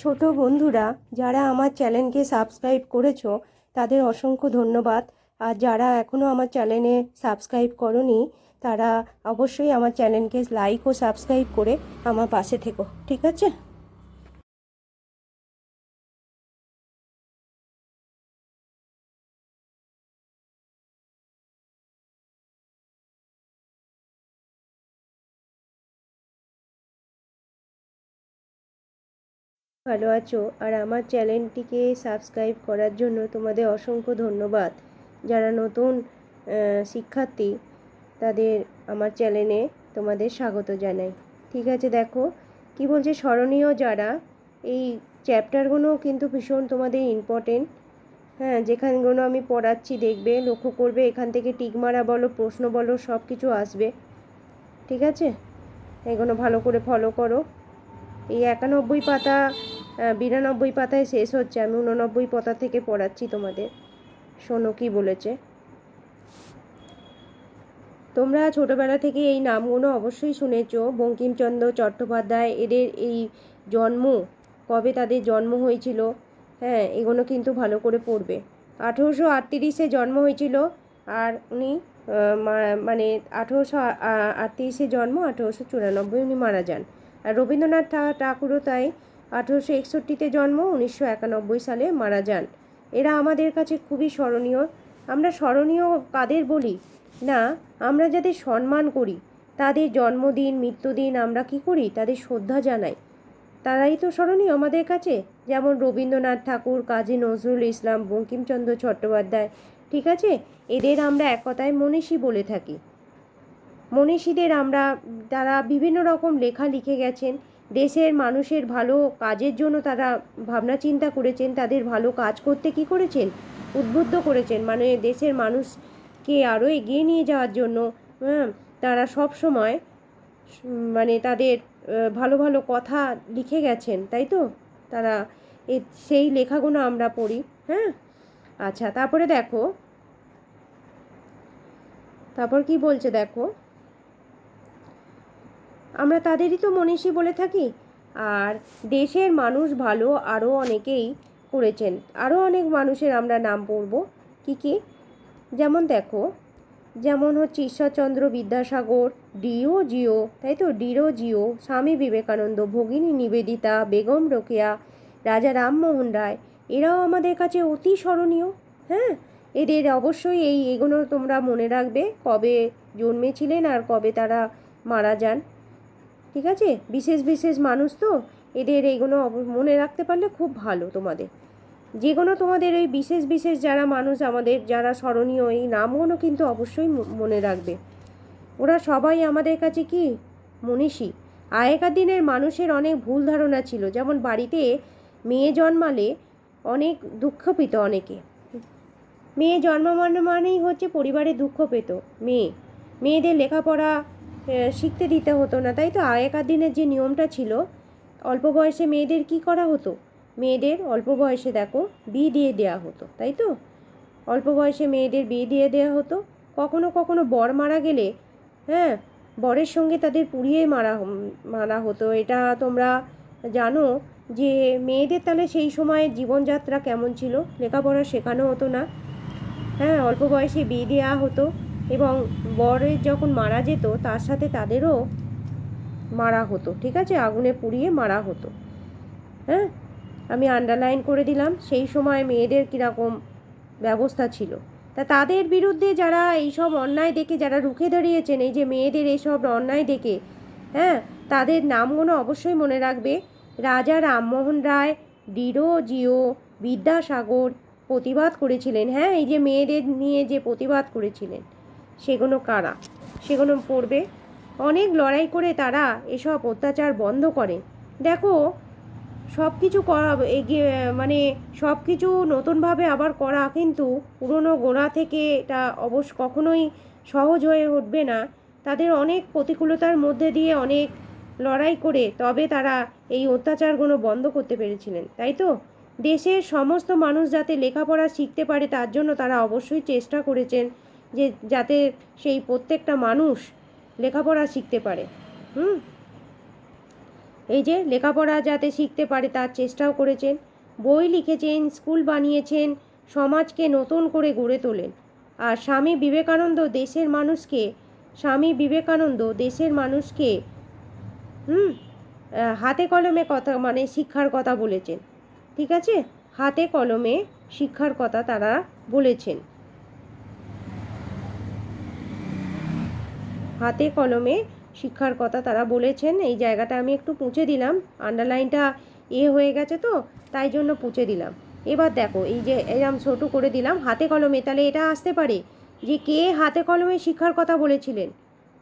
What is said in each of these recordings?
ছোট বন্ধুরা যারা আমার চ্যানেলকে সাবস্ক্রাইব করেছো তাদের অসংখ্য ধন্যবাদ। আর যারা এখনও আমার চ্যানেলে সাবস্ক্রাইব করোনি তারা অবশ্যই আমার চ্যানেলকে লাইক ও সাবস্ক্রাইব করে আমার পাশে থেকো, ঠিক আছে? ভালো আছো? আর আমার চ্যানেলটিকে সাবস্ক্রাইব করার জন্য তোমাদের অসংখ্য ধন্যবাদ। যারা নতুন শিক্ষার্থী তাদের আমার চ্যানেলে তোমাদের স্বাগত জানাই। ঠিক আছে, দেখো কি বলছে, স্মরণীয় যারা, এই চ্যাপ্টারগুলো কিন্তু ভীষণ তোমাদের ইম্পর্টেন্ট। হ্যাঁ, যেখানগুলো আমি পড়াচ্ছি দেখবে, লক্ষ্য করবে, এখান থেকে টিক মারা বলো, প্রশ্ন বলো, সব কিছু আসবে। ঠিক আছে, এগুলো ভালো করে ফলো করো। এই 91 পাতা 92 পাতায় শেষ হচ্ছে, আমি 89 পাতা থেকে পড়াচ্ছি তোমাদের। শোনো কি বলেছে। তোমরা ছোটোবেলা থেকে এই নামগুলো অবশ্যই শুনেছ। বঙ্কিমচন্দ্র চট্টোপাধ্যায়, এদের এই জন্ম, কবে তাদের জন্ম হয়েছিল, হ্যাঁ এগুলো কিন্তু ভালো করে পড়বে। 1838-এ জন্ম হয়েছিল, আর উনি মানে 1838-এ জন্ম, 1894 উনি মারা যান। আর রবীন্দ্রনাথ ঠাকুরও তাই, 1861-তে জন্ম, 1991 সালে মারা যান। এরা আমাদের কাছে খুবই স্মরণীয়। আমরা স্মরণীয় কাদের বলি না, আমরা যাদের সম্মান করি, তাদের জন্মদিন মৃত্যুদিন আমরা কি করি, তাদের শ্রদ্ধা জানাই, তারাই তো স্মরণীয় আমাদের কাছে। যেমন রবীন্দ্রনাথ ঠাকুর, কাজী নজরুল ইসলাম, বঙ্কিমচন্দ্র চট্টোপাধ্যায়, ঠিক আছে, এদের আমরা এক কথায় মনীষী বলে থাকি। মনীষীদের আমরা, তারা বিভিন্ন রকম লেখা লিখে গেছেন, দেশের মানুষের ভালো কাজের জন্য তারা ভাবনা চিন্তা করেছেন, তাদের ভালো কাজ করতে কি করেছেন, উদ্বুদ্ধ করেছেন, মানে দেশের মানুষকে আরও এগিয়ে নিয়ে যাওয়ার জন্য। তারা সব সময় মানে তাদের ভালো ভালো কথা লিখে গেছেন, তাই তো? তারা সেই লেখাগুলো আমরা পড়ি। হ্যাঁ, আচ্ছা, তারপরে দেখো, তারপর কি বলছে দেখো, আমরা তাদেরই তো মনীষী বলে থাকি। আর দেশের মানুষ ভালো আরও অনেকেই করেছেন, আরও অনেক মানুষের আমরা নাম পড়ব। কি কি, যেমন দেখো, যেমন হচ্ছে ঈশ্বরচন্দ্র বিদ্যাসাগর, ডিও জিও, তাই তো, ডিরো জিও, স্বামী বিবেকানন্দ, ভগিনী নিবেদিতা, বেগম রোকেয়া, রাজা রামমোহন রায়, এরাও আমাদের কাছে অতি স্মরণীয়। হ্যাঁ, এদের অবশ্যই এগুলো তোমরা মনে রাখবে, কবে জন্মেছিলেন আর কবে তারা মারা যান। ঠিক আছে, বিশেষ বিশেষ মানুষ তো, এদের এইগুলো মনে রাখতে পারলে খুব ভালো তোমাদের। যেগুলো তোমাদের এই বিশেষ বিশেষ যারা মানুষ আমাদের, যারা স্মরণীয়, এই নামগুলো কিন্তু অবশ্যই মনে রাখবে। ওরা সবাই আমাদের কাছে কি মনীষী। আগেকার দিনের মানুষের অনেক ভুল ধারণা ছিল, যেমন বাড়িতে মেয়ে জন্মালে অনেক দুঃখ পেত অনেকে। মেয়ে জন্মানো মানেই হচ্ছে পরিবারে দুঃখ পেত। মেয়েদের লেখাপড়া শিখতে দিতে হতো না, তাই তো? আগেকার দিনের যে নিয়মটা ছিল, অল্প বয়সে মেয়েদের কি করা হতো, মেয়েদের অল্প বয়সে দেখো বিয়ে দিয়ে দেওয়া হতো, তাই তো? অল্প বয়সে মেয়েদের বিয়ে দিয়ে দেওয়া হতো। কখনো কখনো বর মারা গেলে, হ্যাঁ, বরের সঙ্গে তাদের পুড়িয়ে মারা হতো। এটা তোমরা জানো যে মেয়েদের তাহলে সেই সময়ে জীবনযাত্রা কেমন ছিল, লেখাপড়া শেখানো হতো না। হ্যাঁ, অল্প বয়সে বিয়ে দেওয়া হতো, এবং বরের যখন মারা যেত তার সাথে তাদেরও মারা হতো, ঠিক আছে, আগুনে পুড়িয়ে মারা হতো। হ্যাঁ, আমি আন্ডারলাইন করে দিলাম সেই সময় মেয়েদের কীরকম ব্যবস্থা ছিল। তা তাদের বিরুদ্ধে যারা এইসব অন্যায় দেখে যারা রুখে দাঁড়িয়েছেন, এই যে মেয়েদের এইসব অন্যায় দেখে, হ্যাঁ, তাদের নামগুলো অবশ্যই মনে রাখবে। রাজা রামমোহন রায়, ডিরো জিও, বিদ্যাসাগর প্রতিবাদ করেছিলেন। হ্যাঁ, এই যে মেয়েদের নিয়ে যে প্রতিবাদ করেছিলেন, সেগুলো কারা, সেগুলো পড়বে। অনেক লড়াই করে তারা এসব অত্যাচার বন্ধ করে। দেখো, সব কিছু করা এগিয়ে, মানে সব কিছু নতুনভাবে আবার করা কিন্তু পুরনো গোড়া থেকে এটা অবশ্য কখনোই সহজ হয়ে উঠবে না। তাদের অনেক প্রতিকূলতার মধ্যে দিয়ে অনেক লড়াই করে তবে তারা এই অত্যাচারগুলো বন্ধ করতে পেরেছিলেন, তাই তো? দেশের সমস্ত মানুষ যাতে লেখাপড়া শিখতে পারে তার জন্য তারা অবশ্যই চেষ্টা করেছেন যে যাতে সেই প্রত্যেকটা মানুষ লেখাপড়া শিখতে পারে। এই যে লেখাপড়া যাতে শিখতে পারে তার চেষ্টাও করেছেন, বই লিখেছেন, স্কুল বানিয়েছেন, সমাজকে নতুন করে গড়ে তোলেন। আর স্বামী বিবেকানন্দ দেশের মানুষকে হাতে কলমে কথা মানে শিক্ষার কথা বলেছেন। ঠিক আছে, হাতে কলমে শিক্ষার কথা তারা বলেছেন। হাতে কলমে শিক্ষার কথা তারা বলেছেন। এই জায়গাটা আমি একটু মুছে দিলাম, আন্ডারলাইনটা হয়ে গেছে তো তাই জন্য মুছে দিলাম। এবার দেখো এই যে এরম ছোটো করে দিলাম হাতে কলমে, তাহলে এটা আসতে পারে যে কে হাতে কলমে শিক্ষার কথা বলেছিলেন,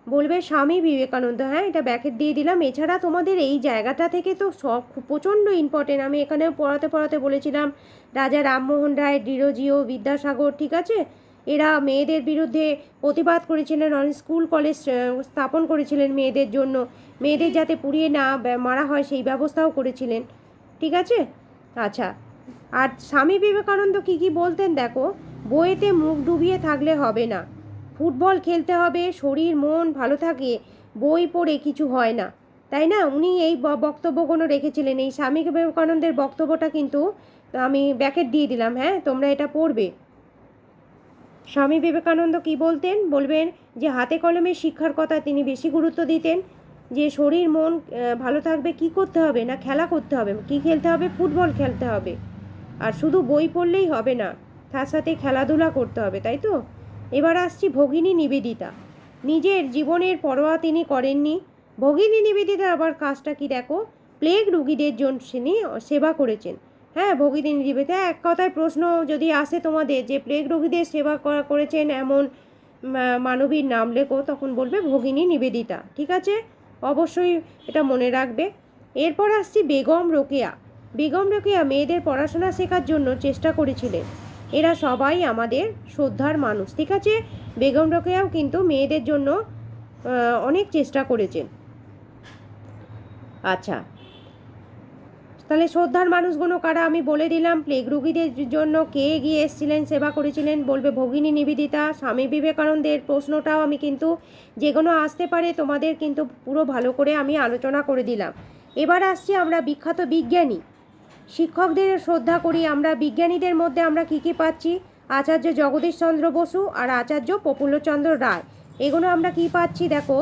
বলবে স্বামী বিবেকানন্দ। হ্যাঁ, এটা ব্যাকেট দিয়ে দিলাম। এছাড়া তোমাদের এই জায়গাটা থেকে তো সব প্রচণ্ড ইম্পর্টেন্ট, আমি এখানেও পড়াতে বলেছিলাম রাজা রামমোহন রায়, ডিরোজিও, বিদ্যাসাগর। ঠিক আছে, এরা মেয়েদের বিরুদ্ধে প্রতিবাদ করেছিলেন, অনেক স্কুল কলেজ স্থাপন করেছিলেন মেয়েদের জন্য, মেয়েদের যাতে পুড়িয়ে না মারা হয় সেই ব্যবস্থাও করেছিলেন। ঠিক আছে, আচ্ছা। আর স্বামী বিবেকানন্দ কী বলতেন দেখো, বইয়েতে মুখ ডুবিয়ে থাকলে হবে না, ফুটবল খেলতে হবে, শরীর মন ভালো থাকে, বই পড়ে কিছু হয় না, তাই না? উনি এই বক্তব্যগুলো রেখেছিলেন। এই স্বামী বিবেকানন্দের বক্তব্যটা কিন্তু আমি ব্যাকেট দিয়ে দিলাম। হ্যাঁ, তোমরা এটা পড়বে। স্বামী বিবেকানন্দ কী বলতেন, বলবেন যে হাতে কলমে শিক্ষার কথা তিনি বেশি গুরুত্ব দিতেন, যে শরীর মন ভালো থাকবে কি করতে হবে না, খেলা করতে হবে। কি খেলতে হবে? ফুটবল খেলতে হবে। আর শুধু বই পড়লেই হবে না, তার সাথে খেলাধুলা করতে হবে, তাই তো? এবার আসছি ভগিনী নিবেদিতা। নিজের জীবনের পরোয়া তিনি করেননি। ভগিনী নিবেদিতার আবার কাজটা কি দেখো, প্লেগ রুগীদের জন্য তিনি সেবা করেছেন। হ্যাঁ, ভগিনী নিবেদিতা। এক কথায় প্রশ্ন যদি আসে তোমাদের যে প্লেগ রোগীদের সেবা করেছেন এমন মানবীর নাম লেখো, তখন বলবে ভগিনী নিবেদিতা। ঠিক আছে, অবশ্যই এটা মনে রাখবে। এরপর আসছি বেগম রোকেয়া। বেগম রোকেয়া মেয়েদের পড়াশোনা শেখার জন্য চেষ্টা করেছিলেন। এরা সবাই আমাদের শ্রদ্ধার মানুষ। ঠিক আছে, বেগম রোকেয়াও কিন্তু মেয়েদের জন্য অনেক চেষ্টা করেছেন। আচ্ছা, তাহলে শ্রদ্ধার মানুষগুলো কারা আমি বলে দিলাম। প্লেগ রোগীদের জন্য কে এগিয়ে এসেছিলেন, সেবা করেছিলেন, বলবে ভগিনী নিবেদিতা। স্বামী বিবেকানন্দের প্রশ্নটাও আমি কিন্তু যেগুলো আসতে পারে তোমাদের কিন্তু পুরো ভালো করে আমি আলোচনা করে দিলাম। এবার আসছি আমরা বিখ্যাত বিজ্ঞানী। শিক্ষকদের শ্রদ্ধা করি আমরা। বিজ্ঞানীদের মধ্যে আমরা কী কী পাচ্ছি? আচার্য জগদীশচন্দ্র বসু আর আচার্য প্রফুল্লচন্দ্র রায়। এগুলো আমরা কি পাচ্ছি দেখো,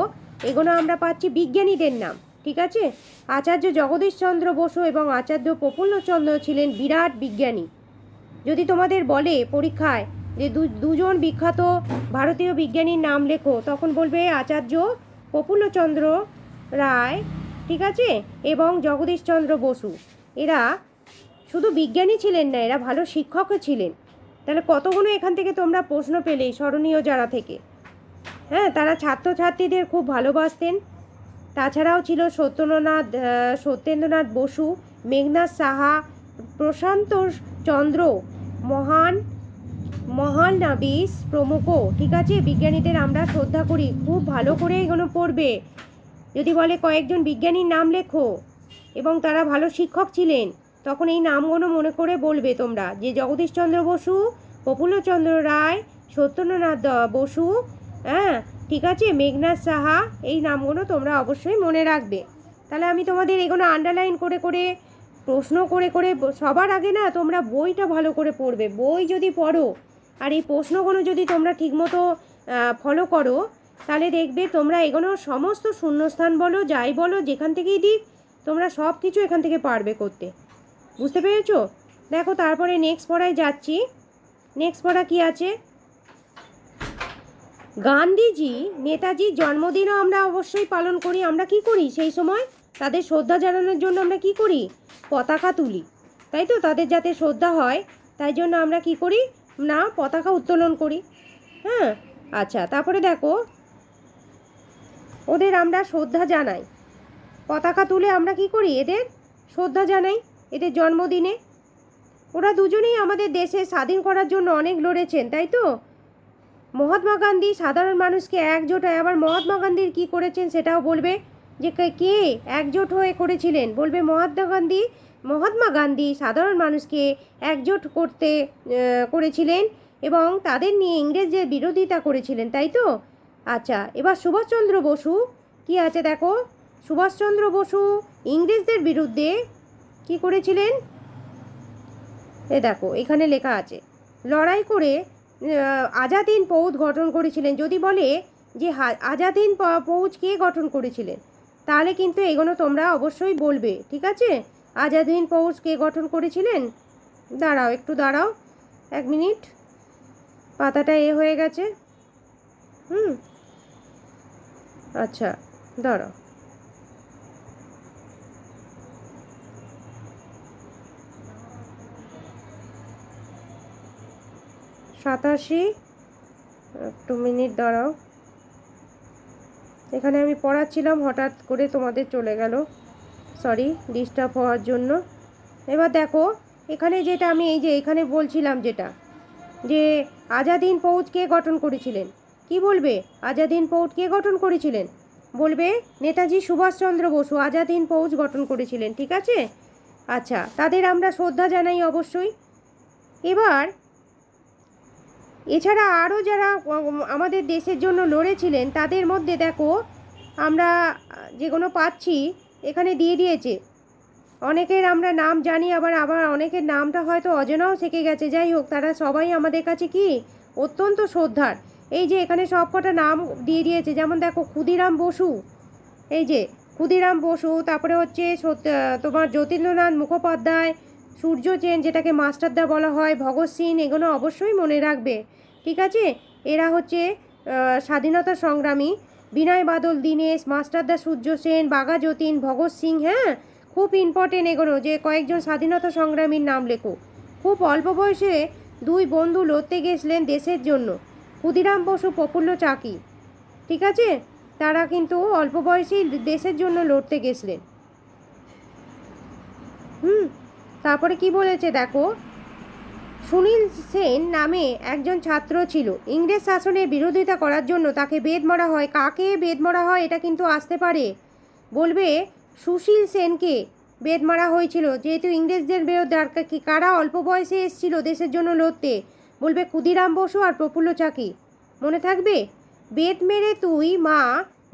এগুলো আমরা পাচ্ছি বিজ্ঞানীদের নাম। ঠিক আছে, আচার্য জগদীশচন্দ্র বসু এবং আচার্য প্রফুল্লচন্দ্র ছিলেন বিরাট বিজ্ঞানী। যদি তোমাদের বলে পরীক্ষায় যে দুজন বিখ্যাত ভারতীয় বিজ্ঞানীর নাম লেখো, তখন বলবে আচার্য প্রফুল্লচন্দ্র রায়, ঠিক আছে, এবং জগদীশচন্দ্র বসু। এরা শুধু বিজ্ঞানী ছিলেন না, এরা ভালো শিক্ষকও ছিলেন। তাহলে কতগুলো এখান থেকে তোমরা প্রশ্ন পেলে স্মরণীয় যারা থেকে। হ্যাঁ, তারা ছাত্রছাত্রীদের খুব ভালোবাসতেন। তাছাড়াও ছিল সত্যেন্দ্রনাথ বসু, মেঘনাদ সাহা, প্রশান্ত চন্দ্র, মহানবীশ প্রমুখ। ঠিক আছে, বিজ্ঞানীদের আমরা শ্রদ্ধা করি। খুব ভালো করে এগুলো পড়বে। যদি বলে কয়েকজন বিজ্ঞানীর নাম লেখো এবং তারা ভালো শিক্ষক ছিলেন, তখন এই নামগুলো মনে করে বলবে তোমরা যে জগদীশচন্দ্র বসু, প্রফুল্লচন্দ্র রায়, সত্যেন্দ্রনাথ বসু, হ্যাঁ ঠিক আছে, মেঘনাদ সাহা। এই নামগুলো তোমরা অবশ্যই মনে রাখবে। তাহলে আমি তোমাদের এগুলো আন্ডারলাইন করে করে প্রশ্ন করে করে সবার আগে না তোমরা বইটা ভালো করে পড়বে। বই যদি পড়ো আর এই প্রশ্নগুলো যদি তোমরা ঠিকমতো ফলো করো, তাহলে দেখবে তোমরা এগুলো সমস্ত শূন্যস্থান বলো যাই বলো যেখান থেকেই দিক, তোমরা সব কিছু এখান থেকে পারবে করতে। বুঝতে পেরেছো? দেখো তারপরে নেক্সট পড়ায় যাচ্ছি। নেক্সট পড়া কি আছে? গান্ধীজি নেতাজির জন্মদিনও আমরা অবশ্যই পালন করি। আমরা কি করি সেই সময়? তাদের শ্রদ্ধা জানানোর জন্য আমরা কি করি? পতাকা তুলি, তাই তো? তাদের যাতে শ্রদ্ধা হয় তাই জন্য আমরা কি করি না, পতাকা উত্তোলন করি। হ্যাঁ, আচ্ছা, তারপরে দেখো ওদের আমরা শ্রদ্ধা জানাই, পতাকা তুলে আমরা কি করি? এদের শ্রদ্ধা জানাই এদের জন্মদিনে। ওরা দুজনেই আমাদের দেশে স্বাধীন করার জন্য অনেক লড়েছেন, তাই তো? মহাত্মা গান্ধী সাধারণ মানুষকে একজোট হয়। আবার মহাত্মা গান্ধীর কী করেছেন সেটাও বলবে, যে কে একজোট হয়ে করেছিলেন। বলবে মহাত্মা গান্ধী সাধারণ মানুষকে একজোট করেছিলেন এবং তাদের নিয়ে ইংরেজদের বিরোধিতা করেছিলেন, তাই তো? আচ্ছা, এবার সুভাষচন্দ্র বসু কি আছে দেখো। সুভাষচন্দ্র বসু ইংরেজদের বিরুদ্ধে কি করেছিলেন? এ দেখো এখানে লেখা আছে, লড়াই করে আজাদ হিন্দ ফৌজ গঠন করেছিলেন। যদি বলে যে আজাদ হিন্দ ফৌজ কে গঠন করেছিলেন, তাহলে কিন্তু এগুলো তোমরা অবশ্যই বলবে, ঠিক আছে? আজাদ হিন্দ ফৌজ কে গঠন করেছিলেন? দাঁড়াও, একটু দাঁড়াও, 1 মিনিট, পাতাটা হয়ে গেছে। আচ্ছা দাঁড়াও, সাতাশি, একটু মিনিট দাঁড়াও, এখানে আমি পড়াচ্ছিলাম, হঠাৎ করে তোমাদের চলে গেল, সরি ডিস্টার্ব হওয়ার জন্য। এবার দেখো এখানে যেটা আমি এই যে এখানে বলছিলাম, যেটা যে আজাদ হিন্দ ফৌজ কে গঠন করেছিলেন, কি বলবে? আজাদ হিন্দ ফৌজ কে গঠন করেছিলেন? বলবে নেতাজি সুভাষচন্দ্র বসু আজাদ হিন্দ ফৌজ গঠন করেছিলেন, ঠিক আছে? আচ্ছা, তাদের আমরা শ্রদ্ধা জানাই অবশ্যই। এবার এছাড়া আরও যারা আমাদের দেশের জন্য লড়েছিলেন, তাদের মধ্যে দেখো আমরা যেগুলো পাচ্ছি এখানে দিয়ে দিয়েছে। অনেকের আমরা নাম জানি, আবার অনেকের নামটা হয়তো অজানাও থেকে গেছে। যাই হোক, তারা সবাই আমাদের কাছে কি অত্যন্ত শ্রদ্ধার। এই যে এখানে সব কটা নাম দিয়ে দিয়েছে, যেমন দেখো ক্ষুদিরাম বসু, এই যে ক্ষুদিরাম বসু, তারপরে হচ্ছে তোমার যতীন্দ্রনাথ মুখোপাধ্যায়, সূর্য সেন যেটাকে মাস্টারদা বলা হয়, ভগৎ সিং, এগুলো অবশ্যই মনে রাখবে, ঠিক আছে? এরা হচ্ছে স্বাধীনতা সংগ্রামী। বিনয় বাদল দীনেশ, মাস্টারদা সূর্য সেন, বাঘা যতীন, ভগৎ সিং, হ্যাঁ খুব ইম্পর্টেন্ট এগুলো, যে কয়েকজন স্বাধীনতা সংগ্রামীর নাম লেখো। খুব অল্প বয়সে 2 বন্ধু লড়তে গেছিলেন দেশের জন্য, ক্ষুদিরাম বসু, প্রফুল্ল চাকি, ঠিক আছে? তারা কিন্তু অল্প বয়সেই দেশের জন্য লড়তে গেছিলেন। তারপরে কি বলেছে দেখো, সুনীল সেন নামে একজন ছাত্র ছিল। ইংরেজ শাসনের বিরোধিতা করার জন্য তাকে বেদ মারা হয়। কাকে বেদ মারা হয় এটা কিন্তু আসতে পারে, বলবে সুশীল সেনকে বেদ মারা হয়েছিল, যেহেতু ইংরেজদের বিরুদ্ধে। আর কারা অল্প বয়সে এসেছিল দেশের জন্য লড়তে? বলবে ক্ষুদিরাম বসু আর প্রফুল্ল চাকি, মনে থাকবে? বেদ মেরে তুই মা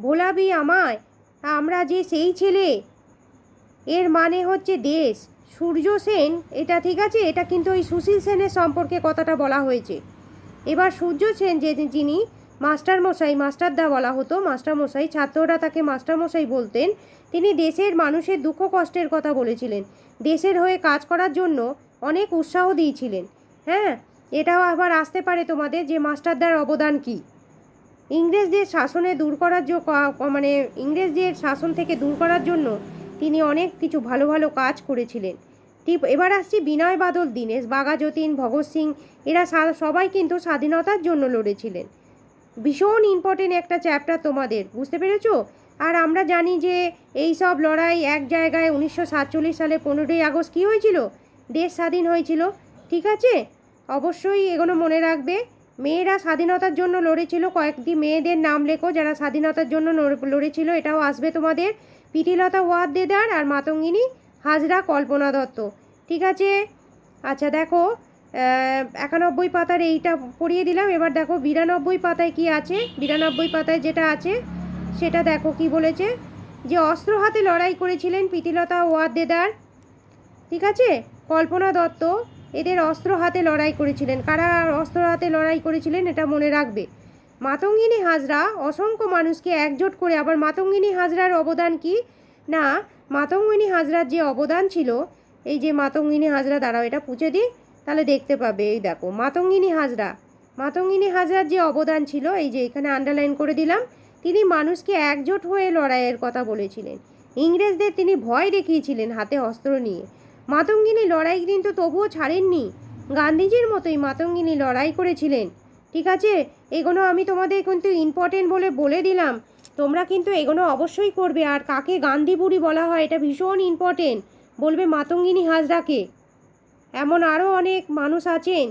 ভোলাবি আমায়, আমরা যে সেই ছেলে, এর মানে হচ্ছে দেশ। সূর্য সেন, এটা ঠিক আছে, এটা কিন্তু ওই সুশীল সেনের সম্পর্কে কথাটা বলা হয়েছে। এবার সূর্য সেন যিনি মাস্টারমশাই, মাস্টারদা বলা হতো, মাস্টারমশাই, ছাত্ররা তাকে মাস্টারমশাই বলতেন, তিনি দেশের মানুষের দুঃখ কষ্টের কথা বলেছিলেন, দেশের হয়ে কাজ করার জন্য অনেক উৎসাহ দিয়েছিলেন। হ্যাঁ, এটাও আবার আসতে পারে তোমাদের, যে মাস্টারদার অবদান কী ইংরেজদের শাসনে দূর করার মানে ইংরেজদের শাসন থেকে দূর করার জন্য তিনি অনেক কিছু ভালো ভালো কাজ করেছিলেন। এবার আসছি বিনয় বাদল দীনেশ, বাঘা যতীন, ভগৎ সিং, এরা সবাই কিন্তু স্বাধীনতার জন্য লড়েছিলেন। ভীষণ ইম্পর্টেন্ট একটা চ্যাপ্টার তোমাদের, বুঝতে পেরেছো? আর আমরা জানি যে এই সব লড়াই এক জায়গায় 1947 সালে 15ই আগস্ট কী হয়েছিল? দেশ স্বাধীন হয়েছিল, ঠিক আছে? অবশ্যই এগুলো মনে রাখবে। মেয়েরা স্বাধীনতার জন্য লড়েছিল, কয়েকটি মেয়েদের নাম লেখো যারা স্বাধীনতার জন্য লড়েছিল, এটাও আসবে তোমাদের। প্রীতিলতা ওয়াদ্দেদার আর মাতঙ্গিনী হাজরা, কল্পনা দত্ত, ঠিক আছে? আচ্ছা দেখো 91 পাতার এইটা পড়িয়ে দিলাম। এবার দেখো 92 পাতায় কি আছে। 92 পাতায় যেটা আছে সেটা দেখো কি বলেছে, যে অস্ত্র হাতে লড়াই করেছিলেন প্রীতিলতা ওয়াদ্দেদার, ঠিক আছে, কল্পনা দত্ত, এদের অস্ত্র হাতে লড়াই করেছিলেন। কারা অস্ত্র হাতে লড়াই করেছিলেন এটা মনে রাখবে। মাতঙ্গিনী হাজরা অসংখ্য মানুষকে একজোট করে, আবার মাতঙ্গিনী হাজরার অবদান কি না, মাতঙ্গিনী হাজরার যে অবদান ছিল, এই যে মাতঙ্গিনী হাজরা, দাঁড়াও এটা পুছে দিই তাহলে দেখতে পাবে। এই দেখো মাতঙ্গিনী হাজরার যে অবদান ছিল, এই যে এখানে আন্ডারলাইন করে দিলাম, তিনি মানুষকে একজোট হয়ে লড়াইয়ের কথা বলেছিলেন। ইংরেজদের তিনি ভয় দেখিয়েছিলেন হাতে অস্ত্র নিয়ে। মাতঙ্গিনী লড়াই কিন্তু তবুও ছাড়েননি, গান্ধীজির মতোই মাতঙ্গিনী লড়াই করেছিলেন, ঠিক আছে? এগুলো আমি তোমাদের কিন্তু ইম্পর্টেন্ট বলে দিলাম, তোমরা কিন্তু এগুলো অবশ্যই করবে। আর কাকে গান্ধী বুড়ি বলা হয় এটা ভীষণ ইম্পর্টেন্ট, বলবে মাতঙ্গিনী হাজরাকে। এমন আরও অনেক মানুষ আছেন,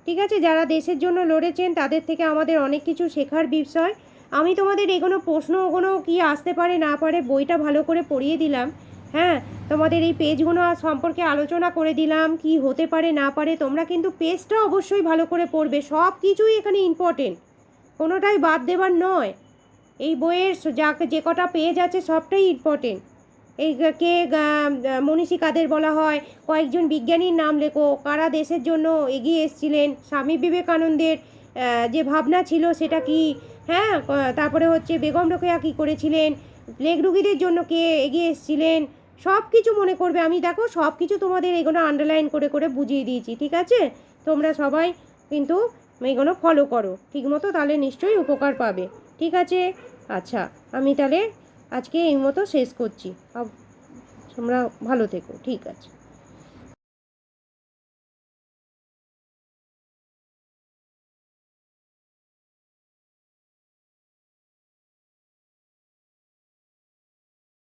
ঠিক আছে, যারা দেশের জন্য লড়েছেন, তাদের থেকে আমাদের অনেক কিছু শেখার বিষয়। আমি তোমাদের এগুলো প্রশ্নগুলো কি আসতে পারে না পারে বইটা ভালো করে পড়িয়ে দিলাম। হ্যাঁ, তোমাদের এই পেজগুলো সম্পর্কে আলোচনা করে দিলাম, কি হতে পারে না পারে। তোমরা কিন্তু পেজটা অবশ্যই ভালো করে পড়বে, সব কিছুই এখানে ইম্পর্টেন্ট, কোনোটাই বাদ দেবার নয়, এই বইয়ের যে কটা পেজ আছে সবটাই ইম্পর্টেন্ট। এই কে মনীষী কাদের বলা হয়, কয়েকজন বিজ্ঞানীর নাম লেখো, কারা দেশের জন্য এগিয়ে এসেছিলেন, স্বামী বিবেকানন্দের যে ভাবনা ছিল সেটা কি, হ্যাঁ, তারপরে হচ্ছে বেগম রোকেয়া কী করেছিলেন, প্লেগ রুগীদের জন্য কে এগিয়ে এসেছিলেন, সব কিছু মনে করবে। আমি দেখো সব কিছু তোমাদের এগুলো আন্ডারলাইন করে করে বুঝিয়ে দিয়েছি, ঠিক আছে? তোমরা সবাই কিন্তু এগুলো ফলো করো ঠিক মতো, তাহলে নিশ্চয়ই উপকার পাবে, ঠিক আছে? আচ্ছা, আমি তাহলে আজকে এই মতো শেষ করছি। তোমরা ভালো থেকো, ঠিক আছে।